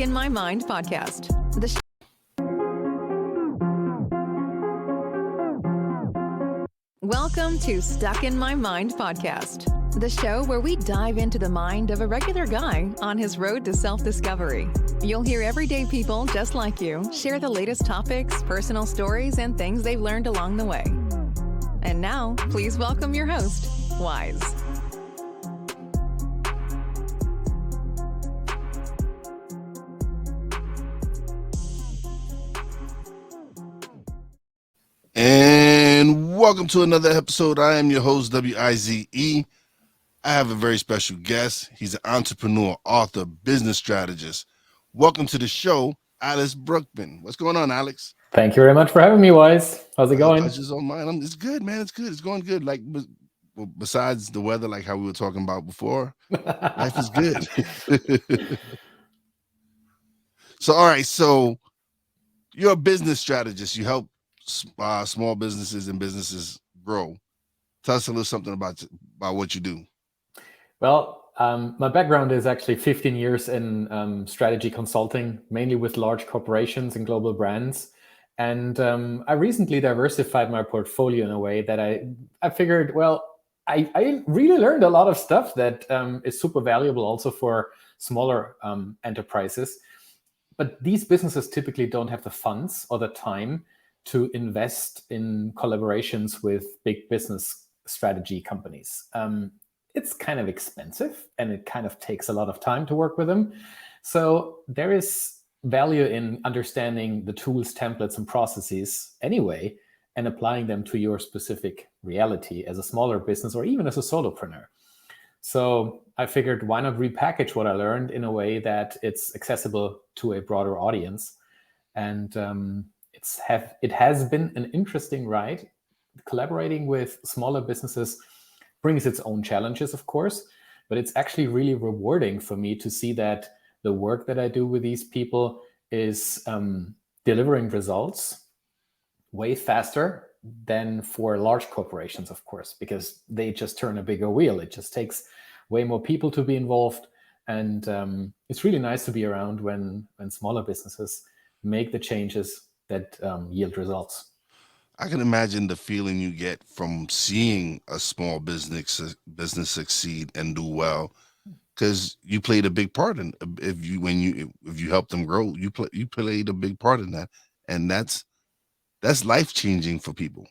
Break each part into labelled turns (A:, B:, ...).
A: In My Mind podcast. Welcome to Stuck in My Mind podcast, the show where we dive into the mind of a regular guy on his road to self-discovery. You'll hear everyday people just like you share the latest topics, personal stories, and things they've learned along the way. And now, please welcome your host, Wise.
B: And welcome to another episode. I am your host, W-I-Z-E. I have a very special guest. He's an entrepreneur, author, business strategist. Welcome to the show, Alex Brueckmann. What's going on, Alex?
C: Thank you very much for having me, Wise. How's it going?
B: Pleasure's on mine. It's good, man. It's good. It's going good. Like, besides the weather, like how we were talking about before, life is good. So, all right. So, you're a business strategist. You help small businesses and businesses grow. Tell us a little something about what you do.
C: Well, my background is actually 15 years in strategy consulting, mainly with large corporations and global brands. And I recently diversified my portfolio in a way that I figured, well, I really learned a lot of stuff that is super valuable also for smaller enterprises. But these businesses typically don't have the funds or the time to invest in collaborations with big business strategy companies. It's kind of expensive and it kind of takes a lot of time to work with them. So there is value in understanding the tools, templates, and processes anyway, and applying them to your specific reality as a smaller business or even as a solopreneur. So I figured, why not repackage what I learned in a way that it's accessible to a broader audience? And it has been an interesting ride. Collaborating with smaller businesses brings its own challenges, of course, but it's actually really rewarding for me to see that the work that I do with these people is delivering results way faster than for large corporations, of course, because they just turn a bigger wheel. It just takes way more people to be involved. And it's really nice to be around when smaller businesses make the changes that yield results.
B: I can imagine the feeling you get from seeing a small business succeed and do well, because you played a big part in if you help them grow, you played a big part in that, and that's life changing for people.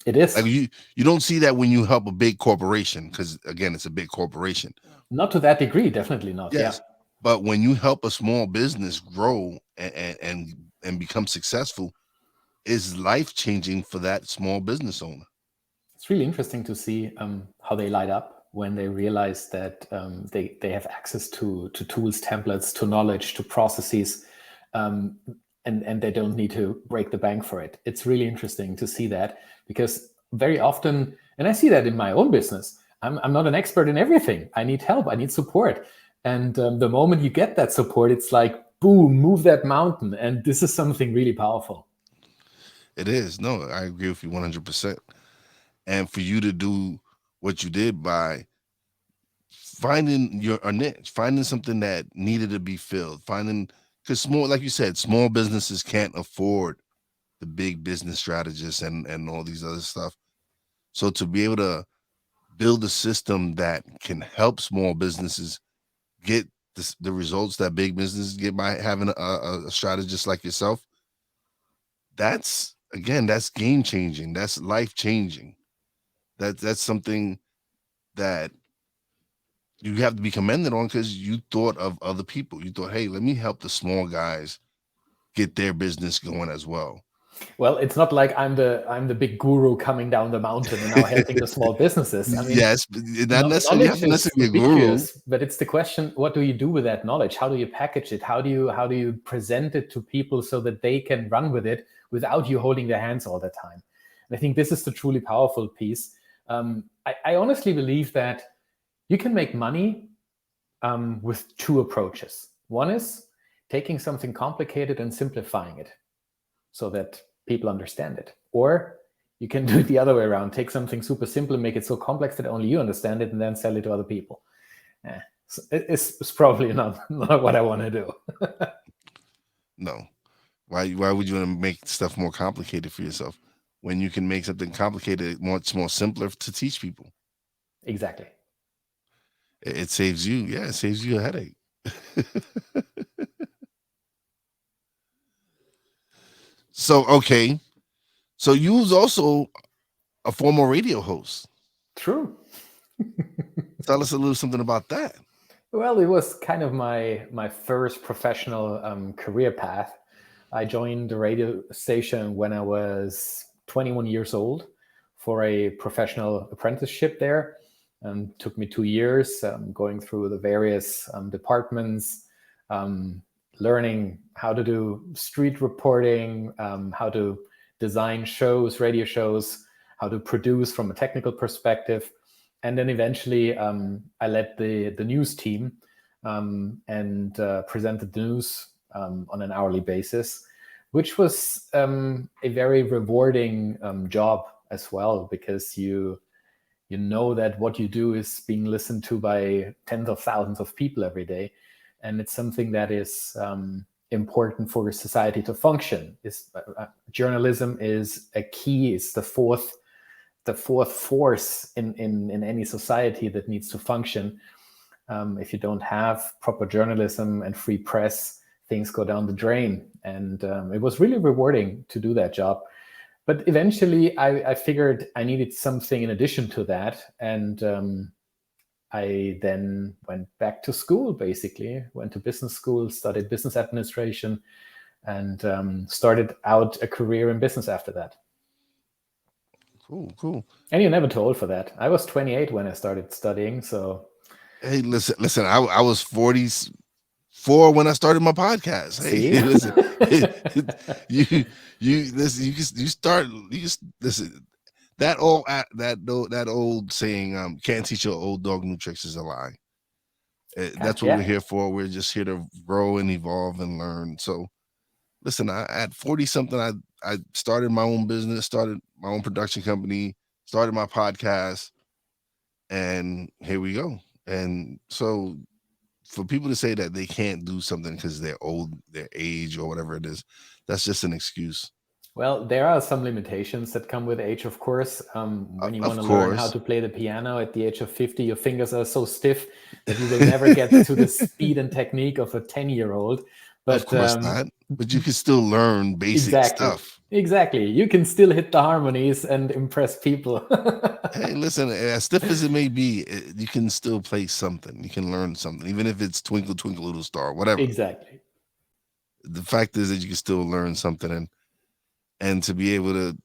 C: It is.
B: Like you don't see that when you help a big corporation, because again, it's a big corporation.
C: Not to that degree, definitely not.
B: Yes,
C: yeah.
B: But when you help a small business grow and become successful, is life changing for that small business owner.
C: It's really interesting to see how they light up when they realize that they have access to tools, templates, to knowledge, to processes, and they don't need to break the bank for it. It's really interesting to see that, because very often, and I see that in my own business, I'm not an expert in everything. I need help. I need support. And the moment you get that support, it's like, boom, move that mountain. And this is something really powerful.
B: It is. No, I agree with you 100%. And for you to do what you did by finding a niche, finding something that needed to be filled, because like you said, small businesses can't afford the big business strategists and all these other stuff. So to be able to build a system that can help small businesses get the results that big businesses get by having a strategist like yourself, that's game changing. That's life changing. That's something that you have to be commended on, because you thought of other people. You thought, hey, let me help the small guys get their business going as well.
C: Well, it's not like I'm the big guru coming down the mountain and now helping the small businesses. I mean,
B: yes, not necessarily you have to necessarily be a guru.
C: But it's the question: what do you do with that knowledge? How do you package it? How do you present it to people so that they can run with it without you holding their hands all the time? And I think this is the truly powerful piece. I honestly believe that you can make money with two approaches. One is taking something complicated and simplifying it so that people understand it. Or you can do it the other way around. Take something super simple and make it so complex that only you understand it, and then sell it to other people. It's probably not what I want to do.
B: No. Why would you want to make stuff more complicated for yourself when you can make something complicated much more simpler to teach people?
C: Exactly.
B: It saves you, yeah, it saves you a headache. So okay, so you was also a former radio host.
C: True.
B: Tell us a little something about that.
C: Well, it was kind of my first professional career path. I joined the radio station when I was 21 years old for a professional apprenticeship there. Took me 2 years going through the various departments, um, learning how to do street reporting, how to design shows, radio shows, how to produce from a technical perspective. And then eventually I led the news team and presented the news on an hourly basis, which was a very rewarding job as well, because you know that what you do is being listened to by tens of thousands of people every day, and it's something that is important for society to function. Journalism is a key. It's the fourth force in any society that needs to function. If you don't have proper journalism and free press, things go down the drain. And it was really rewarding to do that job. But eventually I figured I needed something in addition to that. And I then went back to school, basically, went to business school, studied business administration, and started out a career in business after that.
B: Cool.
C: And you're never too old for that. I was 28 when I started studying, so.
B: Hey, listen. I was 44 when I started my podcast.
C: See?
B: Hey, listen, listen. That old saying, "Can't teach your old dog new tricks" is a lie. That's what we're here for. We're just here to grow and evolve and learn. So, listen, at 40 something, I started my own business, started my own production company, started my podcast, and here we go. And so for people to say that they can't do something because they're old, their age or whatever it is, that's just an excuse.
C: Well, there are some limitations that come with age, of course. When you want to learn how to play the piano at the age of 50, your fingers are so stiff that you will never get to the speed and technique of a 10-year-old. But,
B: of course not. But you can still learn basic stuff.
C: Exactly. You can still hit the harmonies and impress people.
B: Hey, listen, as stiff as it may be, you can still play something. You can learn something, even if it's Twinkle, Twinkle, Little Star, whatever.
C: Exactly.
B: The fact is that you can still learn something. And to be able to,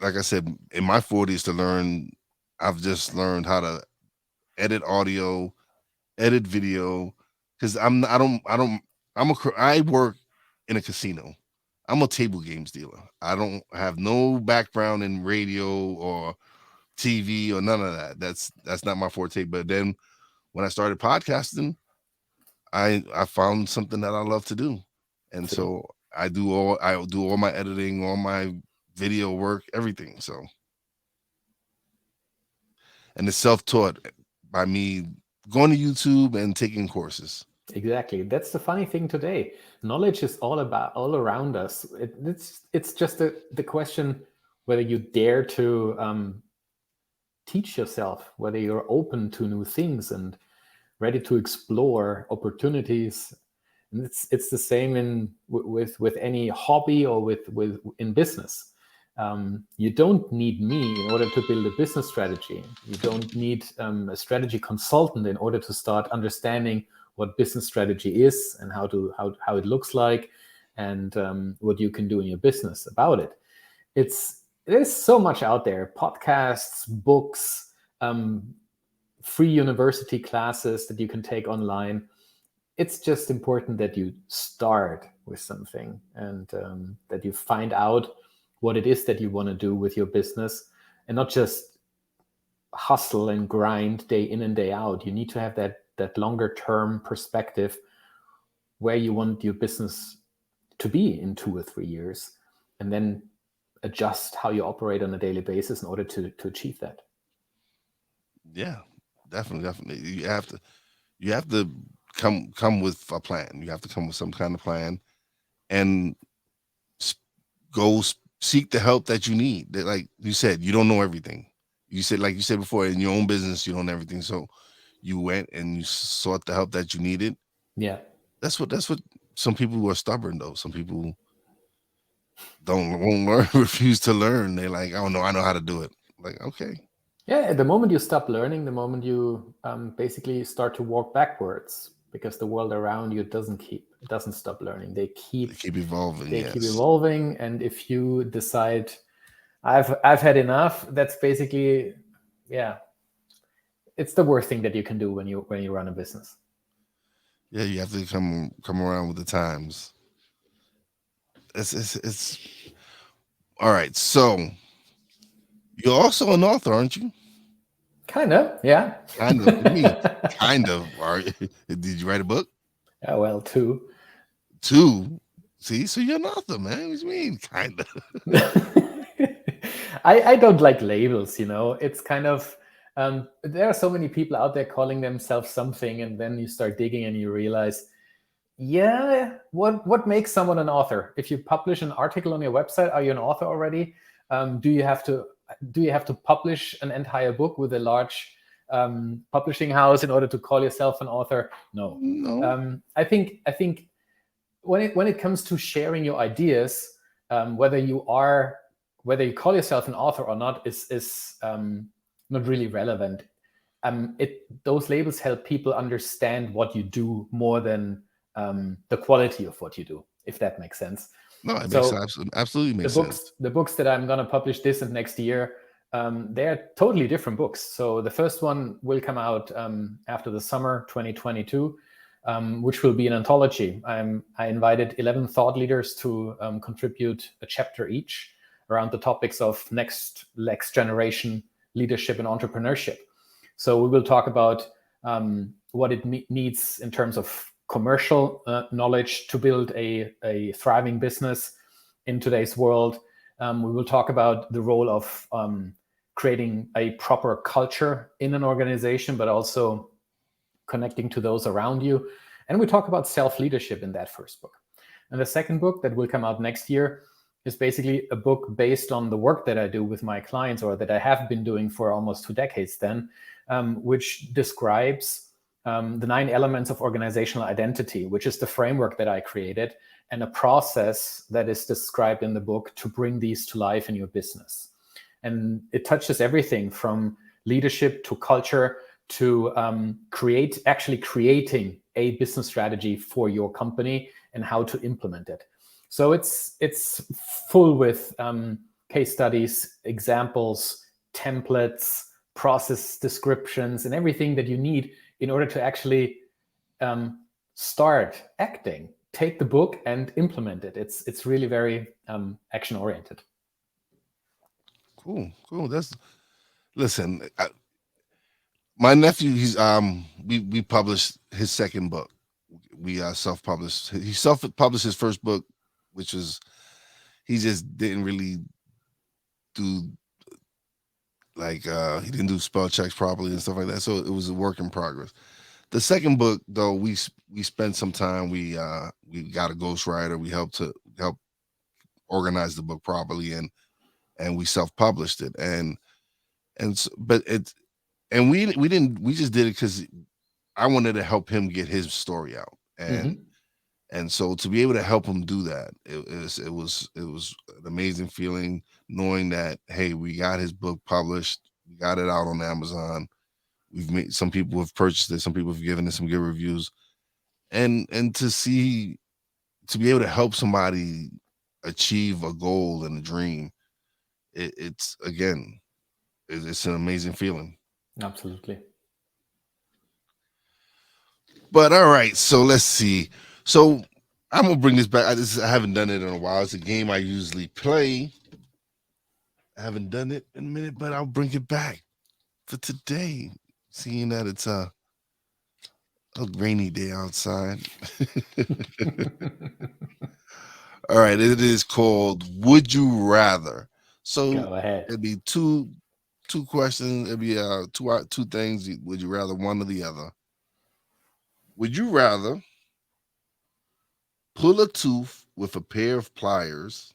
B: like I said, in my 40s to learn, I've just learned how to edit audio, edit video, because I work in a casino. I'm a table games dealer. I don't have no background in radio or TV or none of that. That's not my forte. But then when I started podcasting, I found something that I love to do. And so I do all my editing, all my video work, everything. So, and it's self-taught by me going to YouTube and taking courses.
C: Exactly. That's the funny thing today. Knowledge is all around us. It's just the question whether you dare to teach yourself, whether you're open to new things and ready to explore opportunities. And it's the same with any hobby or with in business. You don't need me in order to build a business strategy. You don't need a strategy consultant in order to start understanding what business strategy is and how it looks like, and what you can do in your business about it. There's so much out there: podcasts, books, free university classes that you can take online. It's just important that you start with something and that you find out what it is that you want to do with your business, and not just hustle and grind day in and day out. You need to have that longer term perspective where you want your business to be in 2 or 3 years, and then adjust how you operate on a daily basis in order to achieve that.
B: Yeah, definitely. You have to come with a plan. You have to come with some kind of plan. and go seek the help that you need. That, like you said, you don't know everything. You said, like you said before, in your own business, you don't know everything. So you went and you sought the help that you needed.
C: Yeah.
B: That's what some people who are stubborn though. Some people won't learn, refuse to learn. They're like, oh no, I know how to do it. Like, okay.
C: Yeah, the moment you stop learning, the moment you basically start to walk backwards, because the world around you doesn't stop learning. They
B: They keep evolving,
C: keep
B: yes.
C: evolving, and if you decide I've had enough, that's basically, yeah, it's the worst thing that you can do when you run a business.
B: Yeah, you have to come around with the times. It's all right. So you're also an author, aren't you?
C: Kind of, yeah.
B: Kind of. What do you mean? Kind of. Are did you write a book?
C: Yeah, well, two.
B: See, so you're an author, man. What do you mean? Kind of.
C: I don't like labels, It's kind of there are so many people out there calling themselves something, and then you start digging and you realize, yeah, what makes someone an author? If you publish an article on your website, are you an author already? Do you have to publish an entire book with a large publishing house in order to call yourself an author? No. I think when it comes to sharing your ideas, whether you call yourself an author or not is not really relevant. Those labels help people understand what you do more than the quality of what you do, if that makes sense.
B: No, it makes absolutely makes sense.
C: The books that I'm going to publish this and next year, they're totally different books. So the first one will come out after the summer 2022, which will be an anthology. I invited 11 thought leaders to contribute a chapter each around the topics of next generation leadership and entrepreneurship. So we will talk about what it needs in terms of commercial knowledge to build a thriving business in today's world. We will talk about the role of creating a proper culture in an organization, but also connecting to those around you. And we talk about self-leadership in that first book. And the second book that will come out next year is basically a book based on the work that I do with my clients, or that I have been doing for almost 2 decades then, which describes the 9 elements of organizational identity, which is the framework that I created, and a process that is described in the book to bring these to life in your business. And it touches everything from leadership to culture to creating a business strategy for your company and how to implement it. So it's full with case studies, examples, templates, process descriptions, and everything that you need in order to actually start acting. Take the book and implement it. It's really very action oriented.
B: Cool. Listen. My nephew, we published his second book. We self-published. He self-published his first book, which was, he just didn't really do, like he didn't do spell checks properly and stuff like that. So it was a work in progress. The second book, though, we spent some time. We got a ghostwriter. We helped organize the book properly, and we self-published it. We just did it because I wanted to help him get his story out, and so to be able to help him do that, it was an amazing feeling knowing that, hey, we got his book published, we got it out on Amazon. We've made, some people have purchased it, some people have given it some good reviews, and to be able to help somebody achieve a goal and a dream, it's an amazing feeling.
C: Absolutely.
B: But all right, so let's see. So I'm gonna bring this back. I haven't done it in a while. It's a game I usually play. I haven't done it in a minute, but I'll bring it back for today, seeing that it's a rainy day outside. All right, it is called Would You Rather. So
C: go ahead.
B: It'd be two questions. It'd be two things. Would you rather one or the other? Would you rather pull a tooth with a pair of pliers,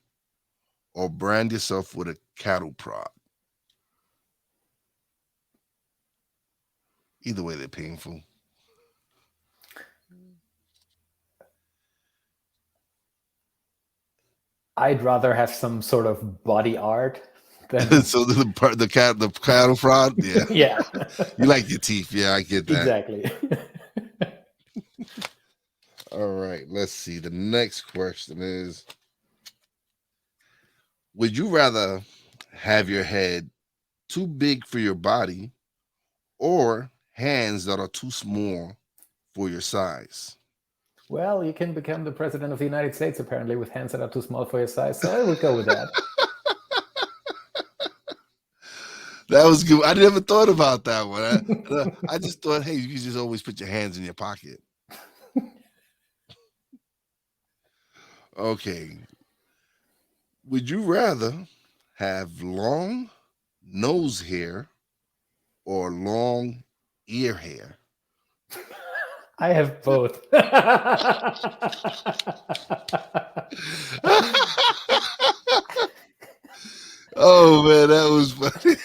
B: or brand yourself with a cattle prod. Either way, they're painful.
C: I'd rather have some sort of body art than
B: So the cattle prod, yeah.
C: yeah.
B: You like your teeth, yeah, I get that.
C: Exactly.
B: All right, let's see. The next question is: would you rather have your head too big for your body, or hands that are too small for your size?
C: Well, you can become the president of the United States apparently with hands that are too small for your size, so I would go with that.
B: That was good. I never thought about that one. I just thought, hey, you just always put your hands in your pocket. Okay. Would you rather have long nose hair or long ear hair?
C: I have both.
B: Oh man, that was funny.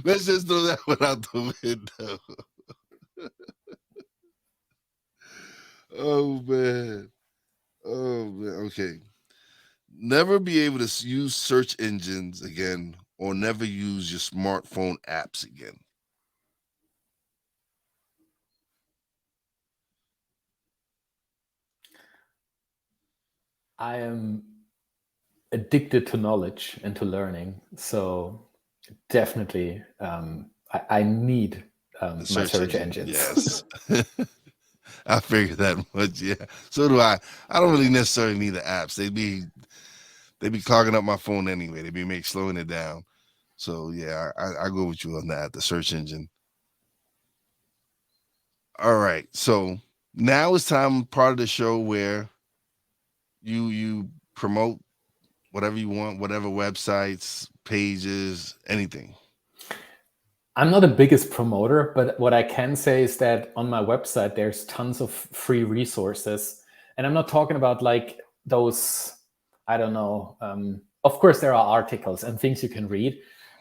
B: Let's just throw that one out the window. Oh man. Oh man. Okay. Never be able to use search engines again, or never use your smartphone apps again.
C: I am addicted to knowledge and to learning, so definitely I need my search engines.
B: Yes. I figured that much. Yeah. So do I. I don't really necessarily need the apps. They be clogging up my phone anyway. They be slowing it down. So yeah, I go with you on that. The search engine. All right. So now it's time, part of the show where you promote whatever you want, whatever websites, pages, anything.
C: I'm not the biggest promoter, but what I can say is that on my website, there's tons of free resources. And I'm not talking about like those, I don't know. Of course, there are articles and things you can read.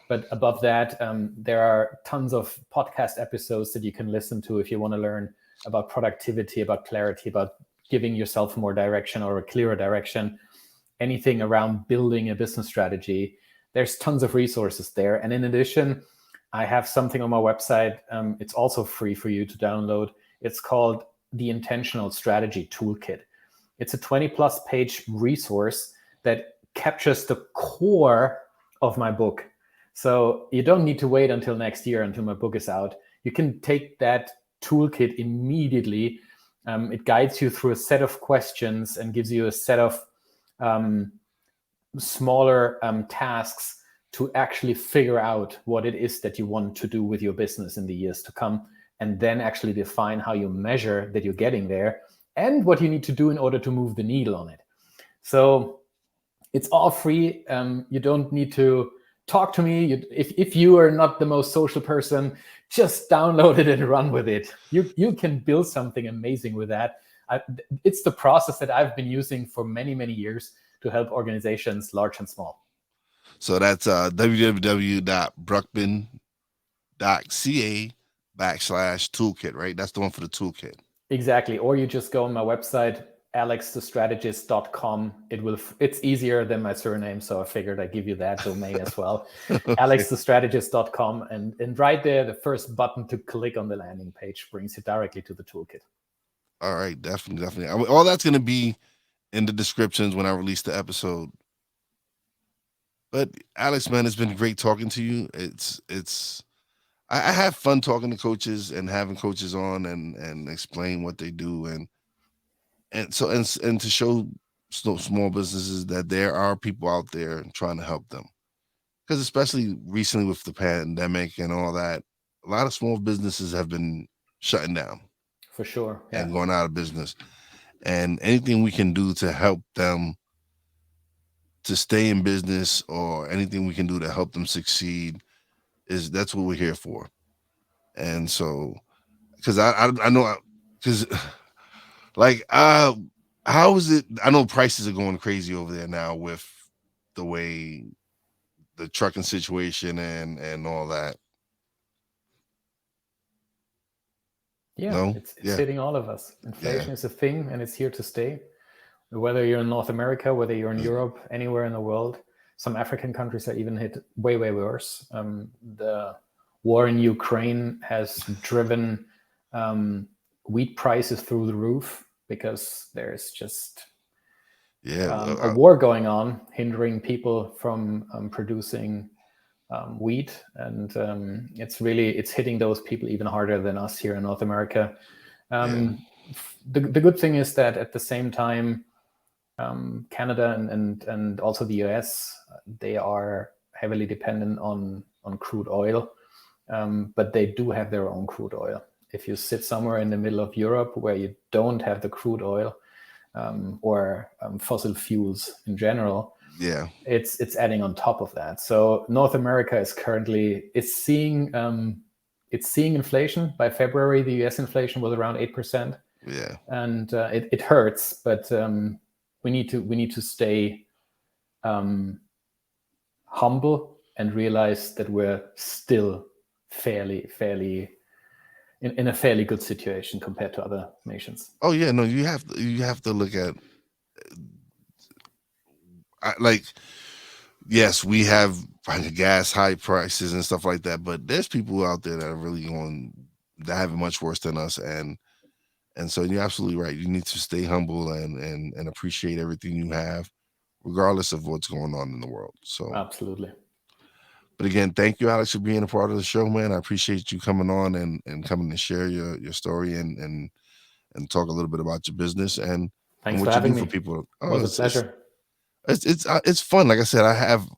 C: But above that, there are tons of podcast episodes that you can listen to if you want to learn about productivity, about clarity, about giving yourself more direction or a clearer direction, anything around building a business strategy. There's tons of resources there. And in addition, I have something on my website. It's also free for you to download. It's called the Intentional Strategy Toolkit. It's a 20+ page resource that captures the core of my book. So you don't need to wait until next year until my book is out. You can take that toolkit immediately. It guides you through a set of questions and gives you a set of smaller tasks to actually figure out what it is that you want to do with your business in the years to come, and then actually define how you measure that you're getting there and what you need to do in order to move the needle on it. So it's all free. You don't need to talk to me. If you are not the most social person, just download it and run with it. You can build something amazing with that. It's the process that I've been using for many, many years to help organizations large and small.
B: So that's www.brueckmann.ca/toolkit, right? That's the one for the toolkit.
C: Exactly. Or you just go on my website, alexthestrategist.com. It's easier than my surname, so I figured I'd give you that domain as well. Okay. alexthestrategist.com, and right there, the first button to click on the landing page brings you directly to the toolkit.
B: All right, definitely. All that's going to be in the descriptions when I release the episode. But Alex, man, it's been great talking to you. I have fun talking to coaches and having coaches on and explain what they do and to show small businesses that there are people out there trying to help them. Because especially recently with the pandemic and all that, a lot of small businesses have been shutting down.
C: For sure.
B: Yeah. And going out of business. And anything we can do to help them to stay in business, or anything we can do to help them succeed, that's what we're here for. And so, because I know because like how is it? I know prices are going crazy over there now with the way the trucking situation and all that.
C: Yeah,
B: No?
C: it's
B: Yeah.
C: hitting all of us. Inflation is a thing, and it's here to stay. Whether you're in North America, whether you're in Europe, anywhere in the world. Some African countries are even hit way, way worse. The war in Ukraine has driven wheat prices through the roof because there's just a war going on, hindering people from producing wheat, and it's hitting those people even harder than us here in North America. The good thing is that at the same time, Canada and also the US, they are heavily dependent on crude oil, but they do have their own crude oil. If you sit somewhere in the middle of Europe where you don't have the crude oil or fossil fuels in general, it's adding on top of that. So North America is currently seeing inflation. By February, the US inflation was around 8%.
B: Yeah,
C: and it hurts, but we need to stay humble and realize that we're still fairly in a fairly good situation compared to other nations.
B: Oh yeah, no, you have to look at like, yes, we have gas high prices and stuff like that, but there's people out there that are really that have it much worse than us, and so you're absolutely right. You need to stay humble and appreciate everything you have, regardless of what's going on in the world. So
C: absolutely.
B: But again, thank you, Alex, for being a part of the show, man. I appreciate you coming on and coming to share your story and talk a little bit about your business and
C: thanks
B: what
C: for having
B: you do
C: me.
B: for people.
C: It was a pleasure.
B: It's fun. Like I said, I have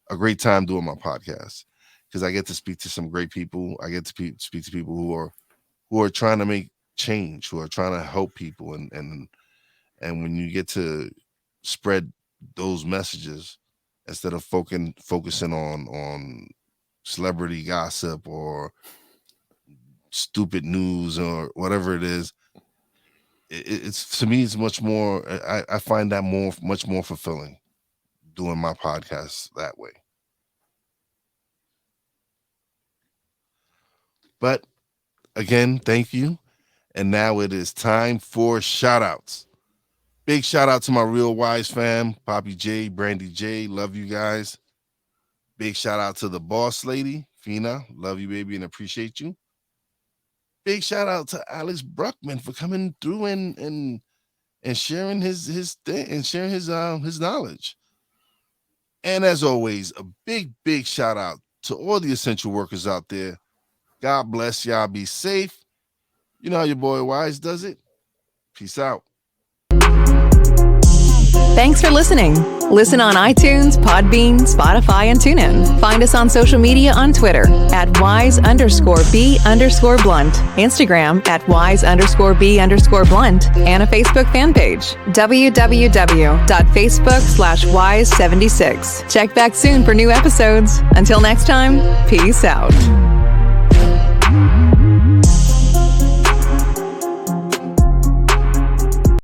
B: a great time doing my podcast because I get to speak to some great people. I get to speak to people who are trying to make change, who are trying to help people, and when you get to spread those messages instead of focusing on celebrity gossip or stupid news or whatever it is, it's to me it's much more. I find that much more fulfilling doing my podcast that way. But again, thank you. And now it is time for shout outs. Big shout out to my Real Wise fam, Poppy J, Brandy J. Love you guys. Big shout out to the boss lady, Fina. Love you, baby, and appreciate you. Big shout out to Alex Brueckmann for coming through and sharing his thing and sharing his knowledge. And as always, a big shout out to all the essential workers out there. God bless y'all. Be safe. You know how your boy Wise does it. Peace out.
A: Thanks for listening. Listen on iTunes, Podbean, Spotify, and TuneIn. Find us on social media on Twitter at @wise_b_blunt, Instagram at @wise_b_blunt, and a Facebook fan page, www.facebook.com/wise76. Check back soon for new episodes. Until next time, peace out.